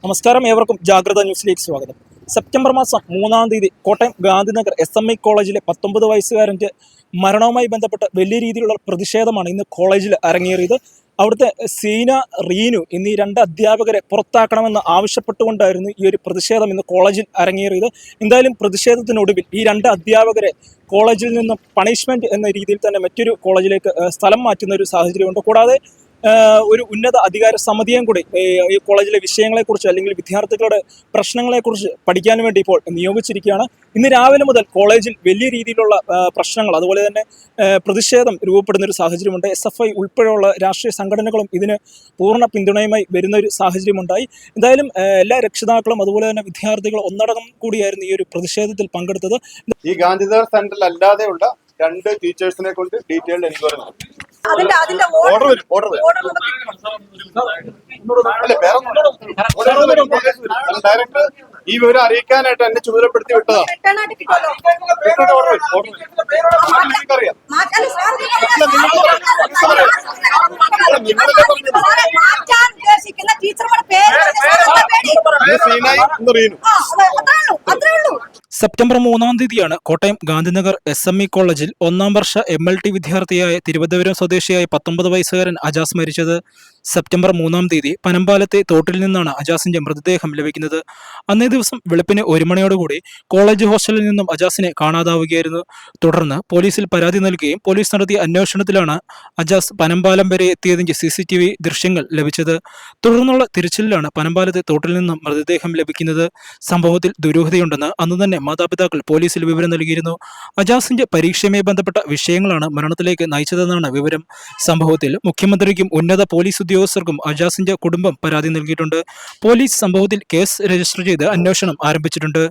നമസ്കാരം, ഏവർക്കും ജാഗ്രത ന്യൂസിലേക്ക് സ്വാഗതം. സെപ്റ്റംബർ മാസം 3-ാം തീയതി കോട്ടയം ഗാന്ധിനഗർ SMI കോളേജിലെ 19 വയസ്സുകാരൻ്റെ മരണവുമായി ബന്ധപ്പെട്ട് വലിയ രീതിയിലുള്ള പ്രതിഷേധമാണ് ഇന്ന് കോളേജിൽ അരങ്ങേറിയത്. അവിടുത്തെ സീന, റീനു എന്നീ 2 അധ്യാപകരെ പുറത്താക്കണമെന്ന് ആവശ്യപ്പെട്ടുകൊണ്ടായിരുന്നു ഈ ഒരു പ്രതിഷേധം ഇന്ന് കോളേജിൽ അരങ്ങേറിയത്. എന്തായാലും പ്രതിഷേധത്തിനൊടുവിൽ ഈ 2 അധ്യാപകരെ കോളേജിൽ നിന്നും പണിഷ്മെന്റ് എന്ന രീതിയിൽ തന്നെ മറ്റൊരു കോളേജിലേക്ക് സ്ഥലം മാറ്റുന്ന ഒരു സാഹചര്യമുണ്ട്. കൂടാതെ ഒരു ഉന്നത അധികാര സമിതിയും കൂടി ഈ കോളേജിലെ വിഷയങ്ങളെക്കുറിച്ച് അല്ലെങ്കിൽ വിദ്യാർത്ഥികളുടെ പ്രശ്നങ്ങളെക്കുറിച്ച് പഠിക്കാൻ വേണ്ടി ഇപ്പോൾ നിയോഗിച്ചിരിക്കുകയാണ്. ഇന്ന് രാവിലെ മുതൽ കോളേജിൽ വലിയ രീതിയിലുള്ള പ്രശ്നങ്ങൾ, അതുപോലെ തന്നെ പ്രതിഷേധം രൂപപ്പെടുന്ന ഒരു സാഹചര്യമുണ്ട്. SFI ഉൾപ്പെടെയുള്ള രാഷ്ട്രീയ സംഘടനകളും ഇതിന് പൂർണ്ണ പിന്തുണയുമായി വരുന്ന ഒരു സാഹചര്യമുണ്ടായി. എന്തായാലും എല്ലാ രക്ഷിതാക്കളും അതുപോലെ തന്നെ വിദ്യാർത്ഥികളും ഒന്നടങ്കം കൂടിയായിരുന്നു ഈ ഒരു പ്രതിഷേധത്തിൽ പങ്കെടുത്തത്. ഈ ഗാന്ധിനഗർ സെന്ററിൽ അല്ലാതെയുള്ള 2 ടീച്ചേഴ്സിനെ കൊണ്ട് ഡീറ്റെയിൽഡ് എൻക്വയറി നടത്തി. ഡയറക്ടർ ഈ വിവരം അറിയിക്കാനായിട്ട് എന്നെ ചുമതലപ്പെടുത്തി വിട്ടതാണ്. സെപ്റ്റംബർ 3-ാം തീയതിയാണ് കോട്ടയം ഗാന്ധിനഗർ SMI കോളേജിൽ 1-ാം വർഷ MLT വിദ്യാർത്ഥിയായ തിരുവനന്തപുരം സ്വദേശിയായ 19 വയസ്സുകാരൻ അജാസ് മരിച്ചത്. സെപ്റ്റംബർ 3-ാം തീയതി പനമ്പാലത്തെ തോട്ടിൽ നിന്നാണ് അജാസിന്റെ മൃതദേഹം ലഭിക്കുന്നത്. അന്നേ ദിവസം വെളുപ്പിന് 1 മണിയോടുകൂടി കോളേജ് ഹോസ്റ്റലിൽ നിന്നും അജാസിനെ കാണാതാവുകയായിരുന്നു. തുടർന്ന് പോലീസിൽ പരാതി നൽകുകയും പോലീസ് നടത്തിയ അന്വേഷണത്തിലാണ് അജാസ് പനമ്പാലം വരെ എത്തിയതിന്റെ CCTV ദൃശ്യങ്ങൾ ലഭിച്ചത്. തുടർന്നുള്ള തിരച്ചിലിലാണ് പനമ്പാലത്തെ തോട്ടിൽ നിന്നും മൃതദേഹം ലഭിക്കുന്നത്. സംഭവത്തിൽ ദുരൂഹതയുണ്ടെന്ന് അന്ന് തന്നെ മാതാപിതാക്കൾ പോലീസിൽ വിവരം നൽകിയിരുന്നു. അജാസിന്റെ പരീക്ഷയുമായി ബന്ധപ്പെട്ട വിഷയങ്ങളാണ് മരണത്തിലേക്ക് നയിച്ചതെന്നാണ് വിവരം. സംഭവത്തിൽ മുഖ്യമന്ത്രിക്കും ഉന്നത പോലീസ് ഉദ്യോഗസ്ഥർക്കും അജാസിന്റെ കുടുംബം പരാതി നൽകിയിട്ടുണ്ട്. പോലീസ് സംഭവത്തിൽ കേസ് രജിസ്റ്റർ ചെയ്ത് അന്വേഷണം ആരംഭിച്ചിട്ടുണ്ട്.